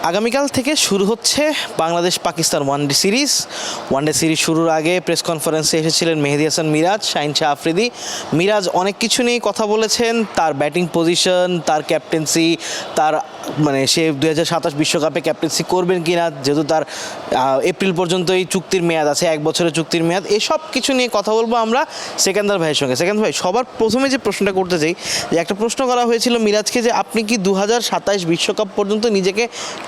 আগামীকাল থেকে শুরু হচ্ছে বাংলাদেশ পাকিস্তান ওয়ানডে সিরিজ শুরুর আগে প্রেস কনফারেন্সে এসেছিলেন মেহেদী হাসান মিরাজ, শাহিন শাহ আফ্রিদি। মিরাজ অনেক কিছু নিয়ে কথা বলেছেন, তার ব্যাটিং পজিশন, তার ক্যাপ্টেন্সি, তার সে 2027 বিশ্বকাপে ক্যাপ্টেন্সি করবেন কিনা, যেহেতু তার এপ্রিল পর্যন্ত এই চুক্তির মেয়াদ আছে, 1 বছরের চুক্তির মেয়াদ। এসব কিছু নিয়ে কথা বলবো আমরা সেকেন্দার ভাইয়ের সঙ্গে। সেকেন্দার ভাই, সবার প্রথমে যে প্রশ্নটা করতে চাই, যে একটা প্রশ্ন করা হয়েছিল মিরাজকে যে আপনি কি 2027 বিশ্বকাপ পর্যন্ত নিজেকে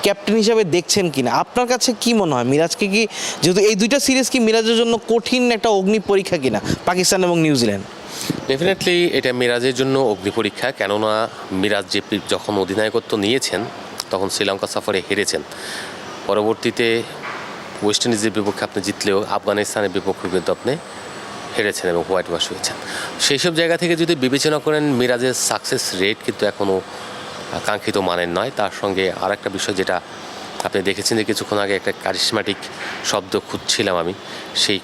ক্যাপ্টেন হিসাবে দেখছেন কিনা। আপনার কাছে কি মনে হয় মিরাজকে কি, যেহেতু এই দুইটা সিরিজ কি মিরাজের জন্য কঠিন একটা অগ্নি পরীক্ষা কিনা, পাকিস্তান এবং নিউজিল্যান্ড? ডেফিনেটলি এটা মিরাজের জন্য অগ্নি পরীক্ষা, কেননা মিরাজ যখন অধিনায়কত্ব নিয়েছেন তখন শ্রীলঙ্কা সফরে হেরেছেন। পরবর্তীতে ওয়েস্ট ইন্ডিজের বিপক্ষে আপনি জিতলেও আফগানিস্তানের বিপক্ষে কিন্তু আপনি হেরেছেন এবং হোয়াইট ওয়াশ হয়েছেন। সেই সব জায়গা থেকে যদি বিবেচনা করেন, মিরাজের সাকসেস রেট কিন্তু এখনও কাঙ্ক্ষিত মানের নয়। তার সঙ্গে আর একটা বিষয় যেটা আপনি দেখেছেন, যে কিছুক্ষণ আগে একটা কারিশম্যাটিক শব্দ খুঁজছিলাম আমি, সেই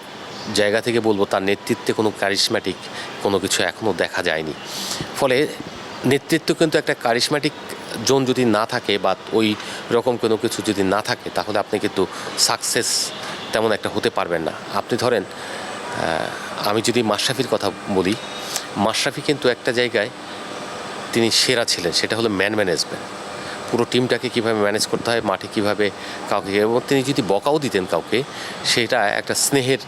জায়গা থেকে বলবো তার নেতৃত্বে কোনো কারিশম্যাটিক কোনো কিছু এখনও দেখা যায়নি। ফলে নেতৃত্ব কিন্তু একটা কারিশম্যাটিক জোন যদি না থাকে বা ওই রকম কোনো কিছু যদি না থাকে, তাহলে আপনি কিন্তু সাকসেস তেমন একটা হতে পারবেন না। আপনি ধরেন, আমি যদি মাশরাফির কথা বলি, মাশরাফি কিন্তু একটা জায়গায় তিনি সেরা ছিলেন, সেটা হলো ম্যানেজমেন্ট। পুরো টিমটাকে কীভাবে ম্যানেজ করতে হয়, মাঠে কীভাবে কাউকে, এবং তিনি যদি বকাও দিতেন কাউকে, সেটা একটা স্নেহের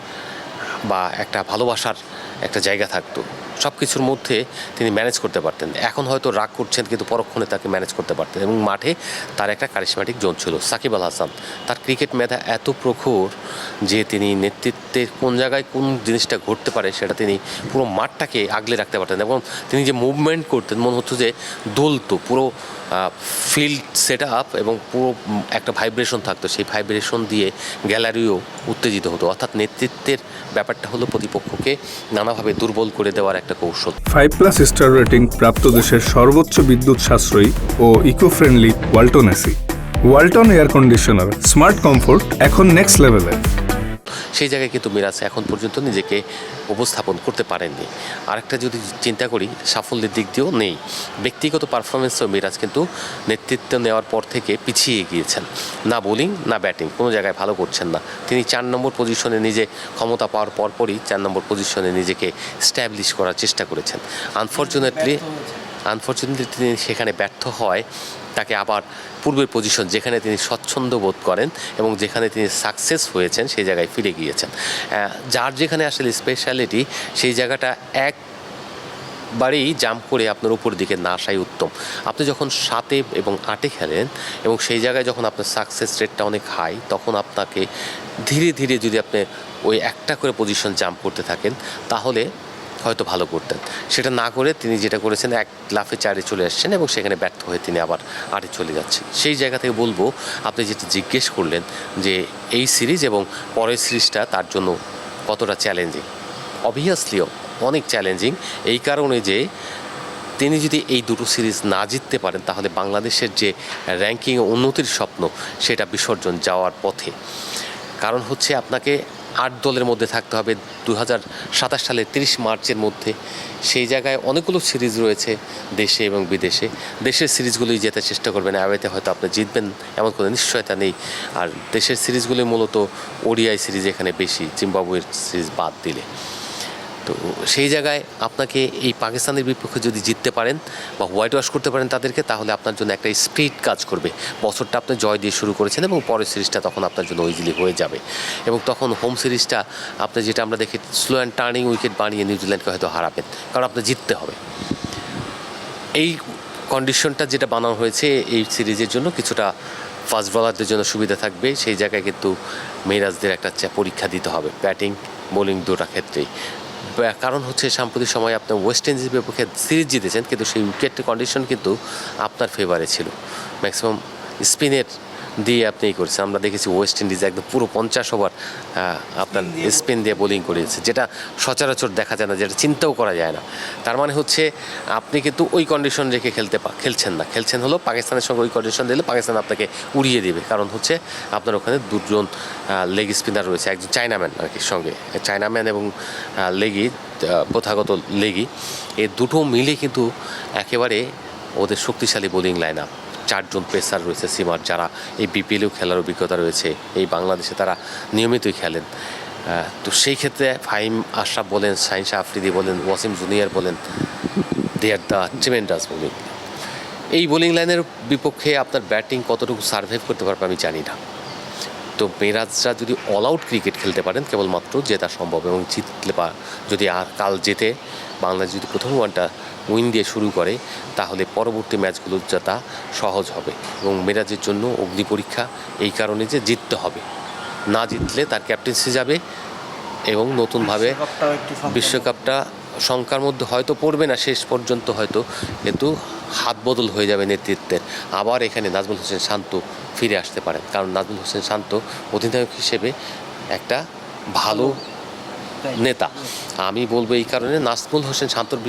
বা একটা ভালোবাসার একটা জায়গা থাকতো। সব কিছুর মধ্যে তিনি ম্যানেজ করতে পারতেন। এখন হয়তো রাগ করছেন, কিন্তু পরক্ষণে তাকে ম্যানেজ করতে পারতেন, এবং মাঠে তার একটা কারিশম্যাটিক জোন ছিল। সাকিব আল হাসান, তার ক্রিকেট মেধা এত প্রখর যে তিনি নেতৃত্বের কোন জায়গায় কোন জিনিসটা ঘটতে পারে সেটা তিনি পুরো মাঠটাকে আগলে রাখতে পারতেন, এবং তিনি যে মুভমেন্ট করতেন মনে হতো যে দোলতো পুরো ফিল্ড সেট আপ, এবং পুরো একটা ভাইব্রেশন থাকতো, সেই ভাইব্রেশন দিয়ে গ্যালারিও উত্তেজিত হতো। অর্থাৎ নেতৃত্বের ব্যাপারটা হলো প্রতিপক্ষকে নানাভাবে দুর্বল করে দেওয়ার একটা কৌশল। 5+ স্টার রেটিং প্রাপ্ত দেশের সর্বোচ্চ বিদ্যুৎ সাশ্রয়ী ও eco friendly Walton AC. Walton air conditioner, smart comfort এখন নেক্সট লেভেলে। সেই জায়গায় কিন্তু মিরাজ এখন পর্যন্ত নিজেকে উপস্থাপন করতে পারেননি। আরেকটা যদি চিন্তা করি, সাফল্যের দিক দিয়েও নেই, ব্যক্তিগত পারফরমেন্সেও মিরাজ কিন্তু নেতৃত্ব নেওয়ার পর থেকে পিছিয়ে গিয়েছেন। না বোলিং না ব্যাটিং কোনো জায়গায় ভালো করছেন না। তিনি 4 নম্বর পজিশনে নিজে ক্ষমতা পাওয়ার পরপরই 4 নম্বর পজিশনে নিজেকে স্ট্যাবলিশ করার চেষ্টা করেছেন। আনফর্চুনেটলি তিনি সেখানে ব্যর্থ হয়, তাকে আবার পূর্বের পজিশন, যেখানে তিনি স্বচ্ছন্দ বোধ করেন এবং যেখানে তিনি সাকসেস হয়েছেন, সেই জায়গায় ফিরে গিয়েছেন। যার যেখানে আসলে স্পেশালিটি, সেই জায়গাটা একবারেই জাম্প করে আপনার উপর দিকে না আসাই উত্তম। আপনি যখন 7 এবং 8 খেলেন এবং সেই জায়গায় যখন আপনার সাকসেস রেটটা অনেক হাই, তখন আপনাকে ধীরে ধীরে যদি আপনি ওই একটা করে পজিশন জাম্প করতে থাকেন, তাহলে হয়তো ভালো করতেন। সেটা না করে তিনি যেটা করেছেন, এক লাফে 4-এ চলে আসছেন এবং সেখানে ব্যর্থ হয়ে তিনি আবার 8-এ চলে যাচ্ছেন। সেই জায়গা থেকে বলবো, আপনি যেটা জিজ্ঞেস করলেন যে এই সিরিজ এবং পরের সিরিজটা তার জন্য কতটা চ্যালেঞ্জিং, অবভিয়াসলি অনেক চ্যালেঞ্জিং। এই কারণে যে তিনি যদি এই দুটো সিরিজ না জিততে পারেন, তাহলে বাংলাদেশের যে র্যাঙ্কিং উন্নতির স্বপ্ন, সেটা বিসর্জন যাওয়ার পথে। কারণ হচ্ছে আপনাকে 8 দলের মধ্যে থাকতে হবে 2027 সালের 30 মার্চের মধ্যে। সেই জায়গায় অনেকগুলো সিরিজ রয়েছে দেশে এবং বিদেশে। দেশের সিরিজগুলোই জেতার চেষ্টা করবেন, অ্যাওয়েতে হয়তো আপনি জিতবেন এমন কোনো নিশ্চয়তা নেই। আর দেশের সিরিজগুলি মূলত ওডিআই সিরিজ এখানে বেশি, জিম্বাবুয়ের সিরিজ বাদ দিলে। তো সেই জায়গায় আপনাকে এই পাকিস্তানের বিপক্ষে যদি জিততে পারেন বা হোয়াইট ওয়াশ করতে পারেন তাদেরকে, তাহলে আপনার জন্য একটা স্পিড কাজ করবে। বছরটা আপনি জয় দিয়ে শুরু করেছেন এবং পরের সিরিজটা তখন আপনার জন্য ইজিলি হয়ে যাবে। এবং তখন হোম সিরিজটা আপনি, যেটা আমরা দেখি, স্লো অ্যান্ড টার্নিং উইকেট বানিয়ে নিউজিল্যান্ডকে হয়তো হারাবেন, কারণ আপনার জিততে হবে। এই কন্ডিশনটা যেটা বানানো হয়েছে এই সিরিজের জন্য, কিছুটা ফাস্ট বোলারদের জন্য সুবিধা থাকবে। সেই জায়গায় কিন্তু মিরাজদের একটা পরীক্ষা দিতে হবে, ব্যাটিং বোলিং দুটা ক্ষেত্রেই। কারণ হচ্ছে সাম্প্রতিক সময় আপনার ওয়েস্ট ইন্ডিজের বিপক্ষে সিরিজ জিতেছেন, কিন্তু সেই উইকেটের কন্ডিশন কিন্তু আপনার ফেভারে ছিল। ম্যাক্সিমাম স্পিনের দিয়ে আপনি করেছেন। আমরা দেখেছি ওয়েস্ট ইন্ডিজ একদম পুরো 50 ওভার আপনার স্পিন দিয়ে বোলিং করেছে, যেটা সচরাচর দেখা যায় না, যেটা চিন্তাও করা যায় না। তার মানে হচ্ছে আপনি কিন্তু ওই কন্ডিশন রেখে খেলছেন না, খেলছেন হলো পাকিস্তানের সঙ্গে ওই কন্ডিশন দিলে পাকিস্তান আপনাকে উড়িয়ে দেবে। কারণ হচ্ছে আপনার ওখানে 2জন লেগ স্পিনার রয়েছে, একজন চায়নাম্যান আর কি, সঙ্গে চায়নাম্যান এবং লেগি, প্রথাগত লেগি, এই দুটো মিলে কিন্তু একেবারে ওদের শক্তিশালী বোলিং লাইন আপ। 4জন পেসার রয়েছে সিমার, যারা এই বিপিএলেও খেলার অভিজ্ঞতা রয়েছে, এই বাংলাদেশে তারা নিয়মিতই খেলেন। তো সেই ক্ষেত্রে ফাহিম আশরাফ বলেন, শাহিন শাহ আফ্রিদি বলেন, ওয়াসিম জুনিয়র বলেন, দে আর দ্য ট্রিমেন্ডাস বোলিং। এই বোলিং লাইনের বিপক্ষে আপনার ব্যাটিং কতটুকু সার্ভাইভ করতে পারবে আমি জানি না। তো মিরাজরা যদি অল আউট ক্রিকেট খেলতে পারেন কেবলমাত্র জেতা সম্ভব, এবং জিতলে বা যদি আর কাল জেতে বাংলাদেশ যদি প্রথম ওয়ানটা উইন দিয়ে শুরু করে তাহলে পরবর্তী ম্যাচগুলো জেতা সহজ হবে। এবং মিরাজের জন্য অগ্নি পরীক্ষা এই কারণে যে জিততে হবে, না জিতলে তার ক্যাপ্টেন্সি যাবে এবং নতুনভাবে বিশ্বকাপটা শঙ্কার মধ্যে হয়তো পড়বে না শেষ পর্যন্ত হয়তো, কিন্তু হাত বদল হয়ে যাবে নেতৃত্বের। আবার এখানে নাজমুল হোসেন শান্ত ফিরে আসতে পারেন, কারণ নাজমুল হোসেন শান্ত অধিনায়ক হিসেবে একটা ভালো নেতা। আমি বলবো এই কারণে নাজমুল হোসেন শান্তর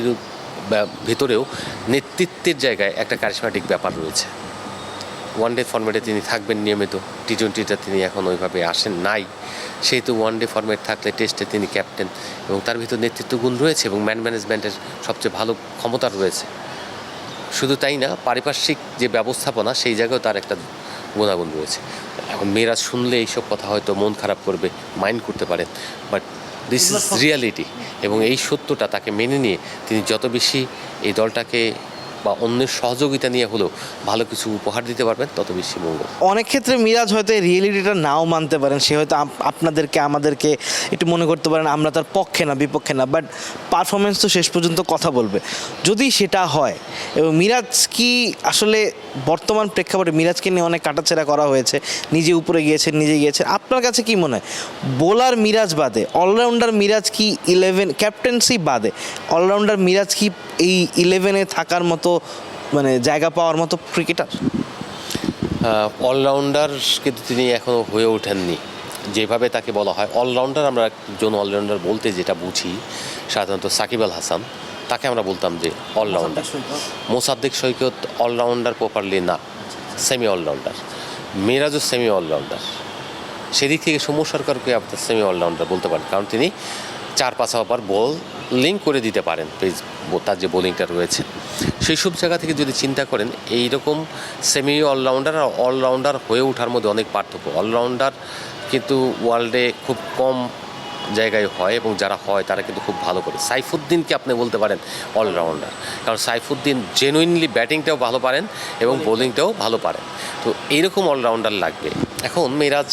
ভিতরেও নেতৃত্বের জায়গায় একটা কারিশমাটিক ব্যাপার রয়েছে। ওয়ানডে ফরম্যাটে তিনি থাকবেন নিয়মিত, টি-20টা তিনি এখন ওইভাবে আসেন নাই, সেহেতু ওয়ানডে ফরম্যাট থাকলে টেস্টে তিনি ক্যাপ্টেন, এবং তার ভিতর নেতৃত্ব গুণ রয়েছে এবং ম্যান ম্যানেজমেন্টের সবচেয়ে ভালো ক্ষমতা রয়েছে। শুধু তাই না, পারিপার্শ্বিক যে ব্যবস্থাপনা সেই জায়গায় তার একটা গুণাগুণ রয়েছে। এখন মিরাজ শুনলে এইসব কথা হয়তো মন খারাপ করবে, মাইন্ড করতে পারেন, বাট দিস ইজ রিয়ালিটি। এবং এই সত্যটা তাকে মেনে নিয়ে তিনি যত বেশি এই দলটাকে বা অন্যের সহযোগিতা নিয়ে হলেও ভালো কিছু উপহার দিতে পারবেন তত বেশি মঙ্গল। অনেক ক্ষেত্রে মিরাজ হয়তো এই রিয়েলিটিটা নাও মানতে পারেন, সে হয়তো আপনাদেরকে আমাদেরকে একটু মনে করতে পারেন আমরা তার পক্ষে না বিপক্ষে না, বাট পারফরমেন্স তো শেষ পর্যন্ত কথা বলবে। যদি সেটা হয়, এবং মিরাজ কি আসলে বর্তমান প্রেক্ষাপটে মিরাজকে নিয়ে অনেক কাটাছেড়া করা হয়েছে, নিজে উপরে গিয়েছেন নিজে গিয়েছেন, আপনার কাছে কি মনে হয় বোলার মিরাজ বাদে অলরাউন্ডার মিরাজ কি 11 ক্যাপ্টেন্সি বাদে অলরাউন্ডার মিরাজ কি এই 11-এ থাকার মতো মানে জায়গা পাওয়ার মতো ক্রিকেটার? অলরাউন্ডার কিন্তু তিনি এখনও হয়ে ওঠেননি যেভাবে তাকে বলা হয় অলরাউন্ডার। আমরা একজন অলরাউন্ডার বলতে যেটা বুঝি সাধারণত সাকিব আল হাসান, তাকে আমরা বলতাম যে অলরাউন্ডার। মোসাদ্দেক সৈকত অলরাউন্ডার প্রপারলি না, সেমি অলরাউন্ডার। মিরাজও সেমি অলরাউন্ডার, সেদিক থেকে সৌম্য সরকারকে আপনার সেমি অলরাউন্ডার বলতে পারেন, কারণ তিনি 4-5 ওভার বোলিং করে দিতে পারেন। তার যে বোলিংটা রয়েছে সেই সব জায়গা থেকে যদি চিন্তা করেন, এইরকম সেমি অলরাউন্ডার আর অলরাউন্ডার হয়ে ওঠার মধ্যে অনেক পার্থক্য। অলরাউন্ডার কিন্তু ওয়ার্ল্ডে খুব কম জায়গায় হয়, এবং যারা হয় তারা কিন্তু খুব ভালো করে। সাইফুদ্দিনকে আপনি বলতে পারেন অলরাউন্ডার, কারণ সাইফুদ্দিন জেনুইনলি ব্যাটিংটাও ভালো পারেন এবং বোলিংটাও ভালো পারেন। তো এইরকম অলরাউন্ডার লাগবে। এখন মিরাজ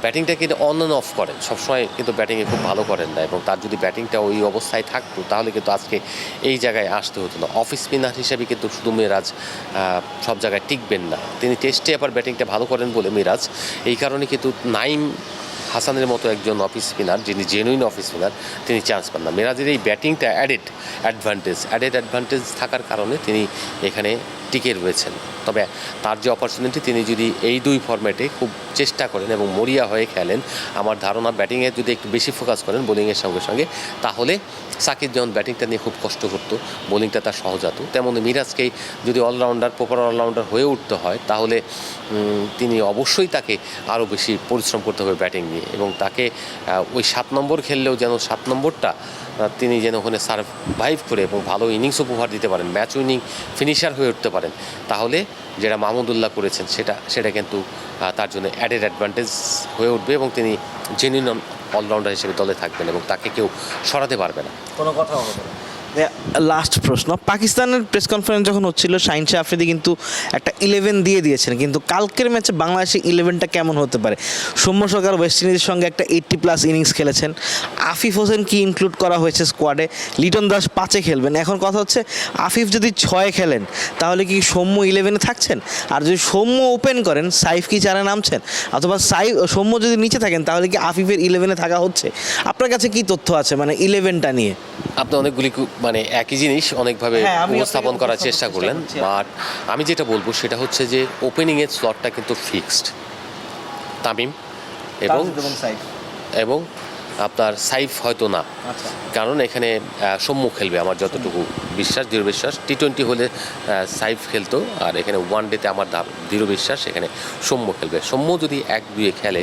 ব্যাটিংটাকে অন অ্যান্ড অফ করেন, সবসময় কিন্তু ব্যাটিংয়ে খুব ভালো করেন না, এবং তার যদি ব্যাটিংটা ওই অবস্থায় থাকতো তাহলে কিন্তু আজকে এই জায়গায় আসতে হতো না। অফ স্পিনার হিসেবে কিন্তু শুধু মিরাজ সব জায়গায় টিকবেন না। তিনি টেস্টে আবার ব্যাটিংটা ভালো করেন বলে মিরাজ, এই কারণে কিন্তু নাইম হাসানের মতো একজন অফ স্পিনার, যিনি জেনুইন অফ স্পিনার, তিনি চান্স পান না। মিরাজের এই ব্যাটিংটা অ্যাডেড অ্যাডভান্টেজ থাকার কারণে তিনি এখানে টিকে রয়েছেন। তবে তার যে অপরচুনিটি, তিনি যদি এই 2 ফরম্যাটে খুব চেষ্টা করেন এবং মরিয়া হয়ে খেলেন, আমার ধারণা ব্যাটিংয়ে যদি একটু বেশি ফোকাস করেন বোলিংয়ের সঙ্গে সঙ্গে, তাহলে সাকিব যেমন ব্যাটিংটা নিয়ে খুব কষ্ট করতো, বোলিংটা তার সহজ হতো, তেমনই মিরাজকেই যদি অলরাউন্ডার প্রপার অলরাউন্ডার হয়ে উঠতে হয় তাহলে তিনি অবশ্যই তাকে আরও বেশি পরিশ্রম করতে হবে ব্যাটিং নিয়ে, এবং তাকে ওই 7 নম্বর খেললেও যেন 7 নম্বরটা তিনি যেন ওখানে সারভাইভ করে এবং ভালো ইনিংস উপহার দিতে পারেন, ম্যাচ উইনিং ফিনিশার হয়ে উঠতে পারেন, তাহলে যেটা মাহমুদুল্লাহ করেছেন সেটা কিন্তু তার জন্য অ্যাডেড অ্যাডভান্টেজ হয়ে উঠবে, এবং তিনি জেনুইন অলরাউন্ডার হিসেবে দলে থাকবেন এবং তাকে কেউ সরাতে পারবে না। কোনো কথা হবে না। লাস্ট প্রশ্ন, পাকিস্তানের প্রেস কনফারেন্স যখন হচ্ছিল শাহিন শাহ আফ্রিদি কিন্তু একটা 11 দিয়ে দিয়েছেন, কিন্তু কালকের ম্যাচে বাংলাদেশের 11টা কেমন হতে পারে? সৌম্য সরকার ওয়েস্ট ইন্ডিজের সঙ্গে একটা 80+ ইনিংস খেলেছেন, আফিফ হোসেন কি ইনক্লুড করা হয়েছে স্কোয়াডে, লিটন দাস 5-এ খেলবেন। এখন কথা হচ্ছে আফিফ যদি 6-এ খেলেন তাহলে কি সৌম্য 11-এ থাকছেন? আর যদি সৌম্য ওপেন করেন, সাইফ কি 4-এ নামছেন? অথবা সৌম্য যদি নিচে থাকেন তাহলে কি আফিফের 11-এ থাকা হচ্ছে? আপনার কাছে কি তথ্য আছে মানে 11টা নিয়ে? আপনি অনেকগুলি মানে একই জিনিস অনেকভাবে উপস্থাপন করার চেষ্টা করলেন, বাট আমি যেটা বলবো সেটা হচ্ছে যে ওপেনিংয়ের স্লটটা কিন্তু ফিক্সড। তামিম এবং আপনার সাইফ হয়তো না, কারণ এখানে সৌম্য খেলবে আমার যতটুকু বিশ্বাস, দৃঢ় বিশ্বাস। টি-20 হলে সাইফ খেলতো, আর এখানে ওয়ানডেতে আমার দৃঢ় বিশ্বাস এখানে সৌম্য খেলবে। সৌম্য যদি 1-2-এ খেলে,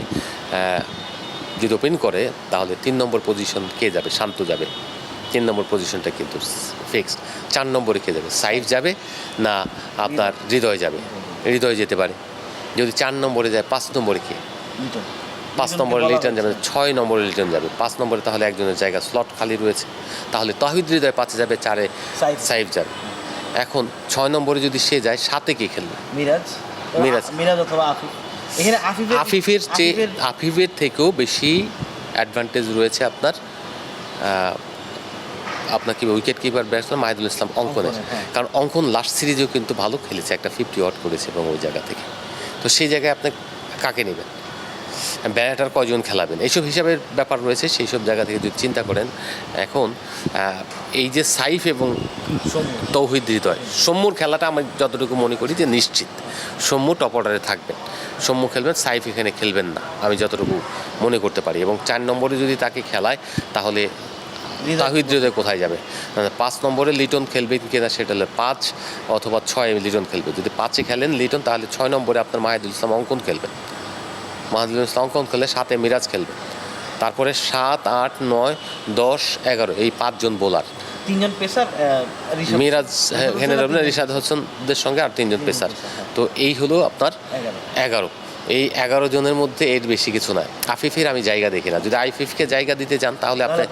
যদি ওপেন করে, তাহলে 3 নম্বর পজিশন কে যাবে? শান্ত যাবে। 3 নম্বর পজিশনটা কিন্তু ফিক্সড। 4 নম্বরে কে যাবে? সাইফ যাবে না আপনার হৃদয় যাবে? হৃদয় যেতে পারে। যদি 4 নম্বরে যায় 5 নম্বরে কে? লিটন 5 নম্বরে লিটন যাবে, 6 নম্বরে লিটন যাবে, 5 নম্বরে তাহলে একজনের জায়গা স্লট খালি রয়েছে, তাহলে তহিদ হৃদয় 5-এ যাবে, 4-এ সাইফ যাবে। এখন 6 নম্বরে যদি সে যায় 7-এ কে খেলবে? মিরাজ অথবা আফিফ। এখানে আফিফের থেকেও বেশি অ্যাডভান্টেজ রয়েছে আপনার কি উইকেট কিপার ব্যাটসম্যান মাহিদুল ইসলাম অঙ্কনের। কারণ অঙ্কন লাস্ট সিরিজেও কিন্তু ভালো খেলেছে, একটা 50 ওয়াট করেছে এবং ওই জায়গা থেকে। তো সেই জায়গায় আপনি কাকে নেবেন, ব্যাটার কয়জন খেলাবেন, এইসব হিসাবের ব্যাপার রয়েছে। সেই সব জায়গা থেকে যদি চিন্তা করেন, এখন এই যে সাইফ এবং তৌহিদ হৃদয়, সৌম্যর খেলাটা আমি যতটুকু মনে করি যে নিশ্চিত সৌম্য টপ অর্ডারে থাকবেন, সৌম্য খেলবেন, সাইফ এখানে খেলবেন না, আমি যতটুকু মনে করতে পারি। এবং 4 নম্বরে যদি তাকে খেলায় তাহলে তাহিদ হৃদয় কোথায় যাবে? 5 নম্বরে লিটন খেলবেন কিনা সেটা হলে 5 অথবা 6 লিটন খেলবে। যদি 5-এ খেলেন লিটন, তাহলে 6 নম্বরে আপনার মাহিদুল ইসলাম অঙ্কন খেলবেন, মাহিদুল ইসলাম অঙ্কন খেললে 7-এ মিরাজ খেলবে। তারপরে 7, 8, 9, 10, 11 এই 5 জন বোলার, 3 জন পেসার, মিরাজ এখানে রিশাদ হোসেনদের সঙ্গে আর 3 জন পেসার। তো এই হলো আপনার 11। এই 11 জনের মধ্যে এর বেশি কিছু নয়। আফিফের আমি জায়গা দেখি না। যদি আফিফকে জায়গা দিতে চান তাহলে আপনার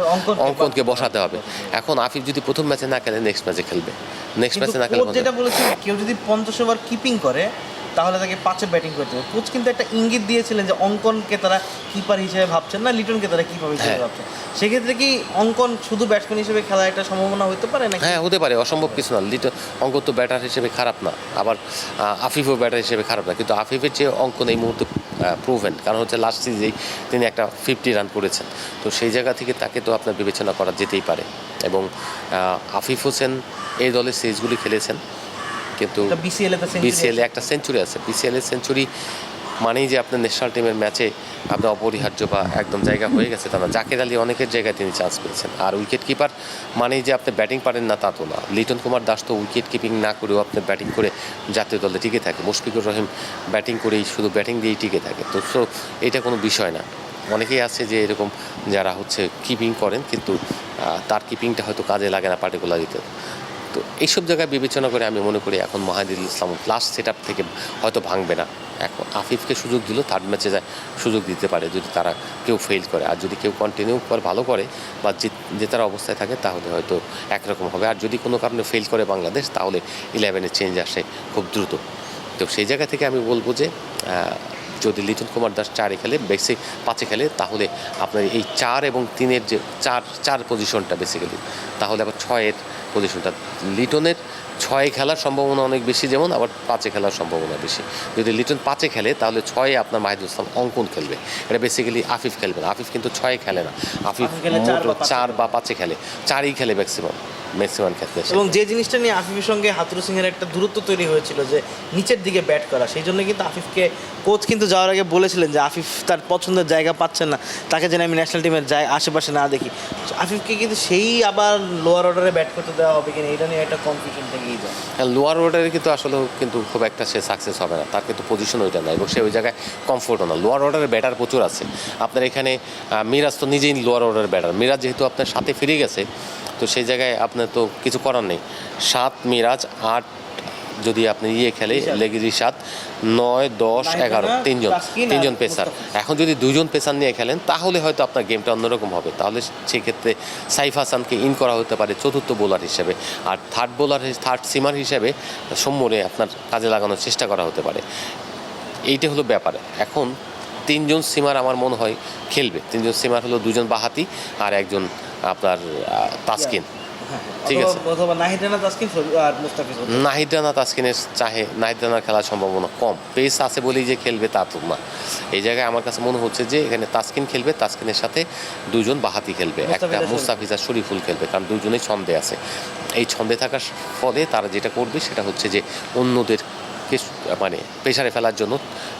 অঙ্কনকে বসাতে হবে। এখন আফিফ যদি প্রথম ম্যাচে না খেলে নেক্সট ম্যাচে খেলবে, নেক্সট ম্যাচে না খেলবে। যেটা বলেছি, কেউ যদি 50 ওভার কিপিং করে তাহলে তাকে 5-এ ব্যাটিং করতে হবে। কোচ কিন্তু একটা ইঙ্গিত দিয়েছিলেন যে অঙ্কনকে তারা কিপার হিসেবে ভাবছেন না, লিটনকে তারা কিপার হিসেবে ভাবছেন। সেক্ষেত্রে কি অঙ্কন শুধু ব্যাটসম্যান হিসেবে খেলার একটা সম্ভাবনা হতে পারে না? হ্যাঁ, হতে পারে, অসম্ভব কিছু না। লিটন অঙ্কন তো ব্যাটার হিসেবে খারাপ না, আবার আফিফও ব্যাটার হিসেবে খারাপ না, কিন্তু আফিফের যে অঙ্কন এই মুহূর্তে প্রুভেন, কারণ হচ্ছে লাস্ট সিরিজেই তিনি একটা 50 রান করেছেন। তো সেই জায়গা থেকে তাকে তো আপনার বিবেচনা করা যেতেই পারে। এবং আফিফ হোসেন এই দলের সিরিজগুলি খেলেছেন, কিন্তু বিসিএলে একটা সেঞ্চুরি আছে। বিসিএলের সেঞ্চুরি মানেই যে আপনার ন্যাশনাল টিমের ম্যাচে আপনার অপরিহার্য বা একদম জায়গা হয়ে গেছে তা না। জাকের আলী অনেকের জায়গায় তিনি চান্স পেয়েছেন। আর উইকেট কিপার মানেই যে আপনি ব্যাটিং পারেন না তা তো না। লিটন কুমার দাস তো উইকেট কিপিং না করেও আপনি ব্যাটিং করে জাতীয় দলে টিকে থাকে। মুশফিকুর রহিম ব্যাটিং করেই, শুধু ব্যাটিং দিয়েই টিকে থাকে। তো এটা কোনো বিষয় না। অনেকেই আছে যে এরকম যারা হচ্ছে কিপিং করেন, কিন্তু তার কিপিংটা হয়তো কাজে লাগে না পার্টিকুলারিতে। তো এইসব জায়গায় বিবেচনা করে আমি মনে করি এখন মাহিদুল ইসলাম লাস্ট সেট আপ থেকে হয়তো ভাঙবে না। এখন আফিফকে সুযোগ দিল, থার্ড ম্যাচে যায় সুযোগ দিতে পারে যদি তারা কেউ ফেল করে। আর যদি কেউ কন্টিনিউ করে ভালো করে বা জেতার অবস্থায় থাকে তাহলে হয়তো একরকম হবে। আর যদি কোনো কারণে ফেল করে বাংলাদেশ, তাহলে 11-এ চেঞ্জ আসে খুব দ্রুত। তো সেই জায়গা থেকে আমি বলবো যে যদি লিটন কুমার দাস 4-এ খেলে, বেসিক 5-এ খেলে, তাহলে আপনার এই 4 এবং 3-এর যে 4 পজিশনটা বেসিক্যালি, তাহলে আবার 6-এর পজিশনটা লিটনের 6-এ খেলার সম্ভাবনা অনেক বেশি, যেমন আবার 5-এ খেলার সম্ভাবনা বেশি। যদি লিটন 5-এ খেলে তাহলে 6-এ আপনার মাহিদুল ইসলাম অঙ্কন খেলবে। এটা বেসিক্যালি আফিফ খেলবে না। আফিফ কিন্তু 6-এ খেলে না, আফিফ 4 বা 5-এ খেলে, 4-ই খেলে ম্যাক্সিমাম ক্ষেত্রে। এবং যে জিনিসটা নিয়ে আফিফের সঙ্গে হাতুরু সিংয়ের একটা দূরত্ব তৈরি হয়েছিল যে নিচের দিকে ব্যাট করা, সেই জন্য কিন্তু আফিফকে কোচ কিন্তু যাওয়ার আগে বলেছিলেন যে আফিফ তার পছন্দের জায়গা পাচ্ছেন না, তাকে যেন আমি ন্যাশনাল টিমের আশেপাশে না দেখি। আফিফকে কিন্তু সেই আবার লোয়ার অর্ডারে ব্যাট করতে দেওয়া হবে কিনা এটা নিয়ে একটা কনফিউশন থেকেই যায়। হ্যাঁ, লোয়ার অর্ডারে কিন্তু আসলে কিন্তু খুব একটা সে সাকসেস হবে না, তার কিন্তু পজিশন ওইটা নাই এবং সে ওই জায়গায় কমফোর্টও না। লোয়ার অর্ডারের ব্যাটার প্রচুর আছে আপনার এখানে। মিরাজ তো নিজেই লোয়ার অর্ডারের ব্যাটার। মিরাজ যেহেতু আপনার সাথে ফিরে গেছে, তো সেই জায়গায় আপনার তো কিছু করার নেই। 7 মিরাজ, 8 যদি আপনি খেলে লেগে রিশাদ, 9, 10, 11 তিনজন পেসার। এখন যদি 2 জন পেসার নিয়ে খেলেন তাহলে হয়তো আপনার গেমটা অন্যরকম হবে। তাহলে সেক্ষেত্রে সাইফ হাসানকে ইন করা হতে পারে চতুর্থ বোলার হিসেবে, আর থার্ড সিমার হিসেবে সৌম্যরে আপনার কাজে লাগানোর চেষ্টা করা হতে পারে। এইটা হলো ব্যাপারে। এখন 3 জন সিমার আমার মনে হয় খেলবে। 3 জন সিমার হলো 2 জন বাহাতি আর একজন আপনার তাসকিন, ঠিক আছে। নাহিদ রানা তাসকিনের নাহিদ রানার খেলার সম্ভাবনা কম। পেস আছে বলেই যে খেলবে তা তো না। এই জায়গায় আমার কাছে মনে হচ্ছে যে এখানে তাসকিন খেলবে, তাসকিনের সাথে 2 জন বাহাতি খেলবে, একটা মুস্তাফিজ শরীফুল খেলবে, কারণ 2 জনেই ছন্দে আছে। এই ছন্দে থাকার ফলে তারা যেটা করবে সেটা হচ্ছে যে অন্যদের মানে প্রেসারে ফেলার জন্য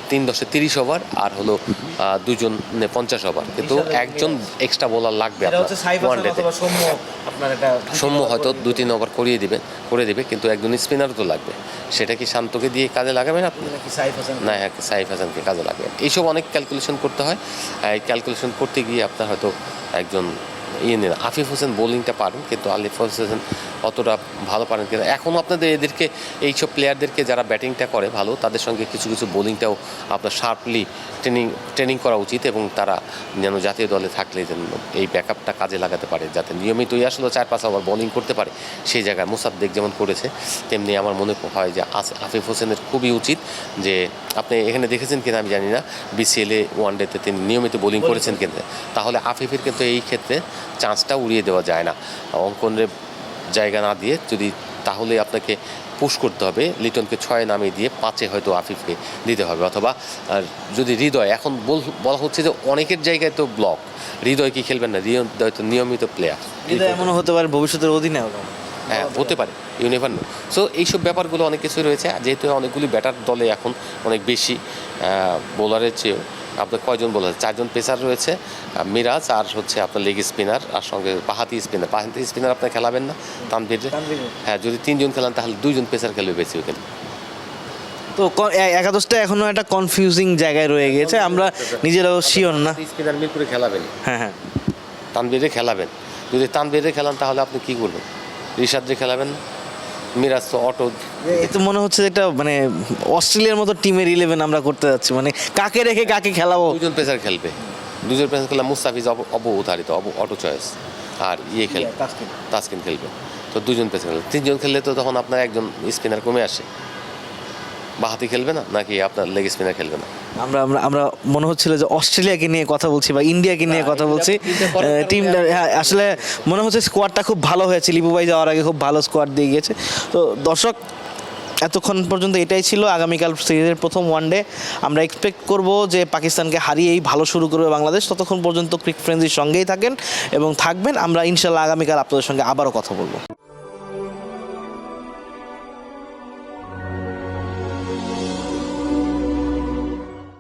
3-10-এ 30 ওভার আর হলো 2 জন 50 ওভার, কিন্তু একজন এক্সট্রা বোলার লাগবে সৌম্য হয়তো 2-3 ওভার করে দিবে, কিন্তু একজন স্পিনারও তো লাগবে। সেটা কি শান্তকে দিয়ে কাজে লাগাবেন আপনি? না, সাইফ হাসানকে কাজে লাগবে। এইসব অনেক ক্যালকুলেশন করতে হয়। এই ক্যালকুলেশন করতে গিয়ে আপনার হয়তো একজন ইয়ে নেই। আফিফ হোসেন বোলিংটা পারেন, কিন্তু আলিফ হোসেন অতটা ভালো পারেন কিনা এখনও আপনাদের এদেরকে এইসব প্লেয়ারদেরকে যারা ব্যাটিংটা করে ভালো তাদের সঙ্গে কিছু কিছু বোলিংটাও আপনার শার্পলি ট্রেনিং করা উচিত, এবং তারা যেন জাতীয় দলে থাকলে যেন এই ব্যাকআপটা কাজে লাগাতে পারে, যাতে নিয়মিতই আসলে 4-5 ওভার বোলিং করতে পারে। সেই জায়গায় মুসাদ্দেক যেমন করেছে, তেমনি আমার মনে হয় যে আফিফ হোসেনের খুবই উচিত যে, আপনি এখানে দেখেছেন কিনা আমি জানি না, বিসিএলে ওয়ানডেতে তিনি নিয়মিত বোলিং করেছেন কিন্তু, তাহলে আফিফের কিন্তু এই ক্ষেত্রে চান্সটা উড়িয়ে দেওয়া যায় না। অঙ্কনের জায়গা না দিয়ে যদি, তাহলে আপনাকে পুশ করতে হবে, লিটনকে 6 নামিয়ে দিয়ে 5-এ হয়তো আফিফকে দিতে হবে, অথবা যদি হৃদয়, এখন বলা হচ্ছে যে অনেকের জায়গায় তো ব্লক, হৃদয় কি খেলবেন না? হৃদয় তো নিয়মিত প্লেয়ার, হৃদয় এমনও হতে পারে ভবিষ্যতের অধিনায়ক। হ্যাঁ হতে পারে, ইউনিভার নো। সো এইসব ব্যাপারগুলো অনেক কিছুই রয়েছে, যেহেতু অনেকগুলি ব্যাটার দলে এখন অনেক বেশি বোলারের চেয়েও আপনার কয়জন বোলার, 4জন পেসার রয়েছে, মিরাজ আর হচ্ছে আপনার লেগ স্পিনার, আর সঙ্গে বাহাতি স্পিনার আপনার খেলাবেন না তানভীরে। হ্যাঁ, যদি 3জন খেলান তাহলে 2জন পেসার খেলবে বেশি ওখানে। তো একাদশটা এখনো একটা কনফিউজিং জায়গায় রয়ে গেছে, আমরা নিজেরাও শিওর না। স্পিনার মিল করে খেলাবেন, হ্যাঁ, তানভীরে খেলাবেন। যদি তানভীরে খেলান তাহলে আপনি কী করবেন? ঋষাদরে খেলাবেন না, মিরাজ তো অটো। এই তো মনে হচ্ছে একটা মানে অস্ট্রেলিয়ার মতো টিমের 11 আমরা করতে যাচ্ছি, মানে কাকে রেখে কাকে খেলাবো। 2জন পেসার খেলবে, 2জন পেসার খেলা, মুস্তাফিজ অবধারিত অটো চয়েস, আর ইয়ে খেলবে তাসকিন খেলবে, তো 2জন পেসার খেলবে। 3জন খেললে তো তখন আপনার একজন স্পিনার কমে আসে। বাহাতি খেলবে না নাকি আপনার লেগ স্পিনার খেলবে না? আমরা আমরা আমরা মনে হচ্ছিল যে অস্ট্রেলিয়াকে নিয়ে কথা বলছি বা ইন্ডিয়াকে নিয়ে কথা বলছি। টিমটা আসলে মনে হচ্ছে স্কোয়াডটা খুব ভালো হয়েছে, লিপু ভাই যাওয়ার আগে খুব ভালো স্কোয়াড দিয়ে গিয়েছে। তো দর্শক, এতক্ষণ পর্যন্ত এটাই ছিল। আগামীকাল সিরিজের প্রথম ওয়ানডে আমরা এক্সপেক্ট করব যে পাকিস্তানকে হারিয়েই ভালো শুরু করবে বাংলাদেশ। ততক্ষণ পর্যন্ত ক্রিক ফ্রেন্ডসির সঙ্গেই থাকেন এবং থাকবেন। আমরা ইনশাল্লাহ আগামীকাল আপনাদের সঙ্গে আবারও কথা বলবো।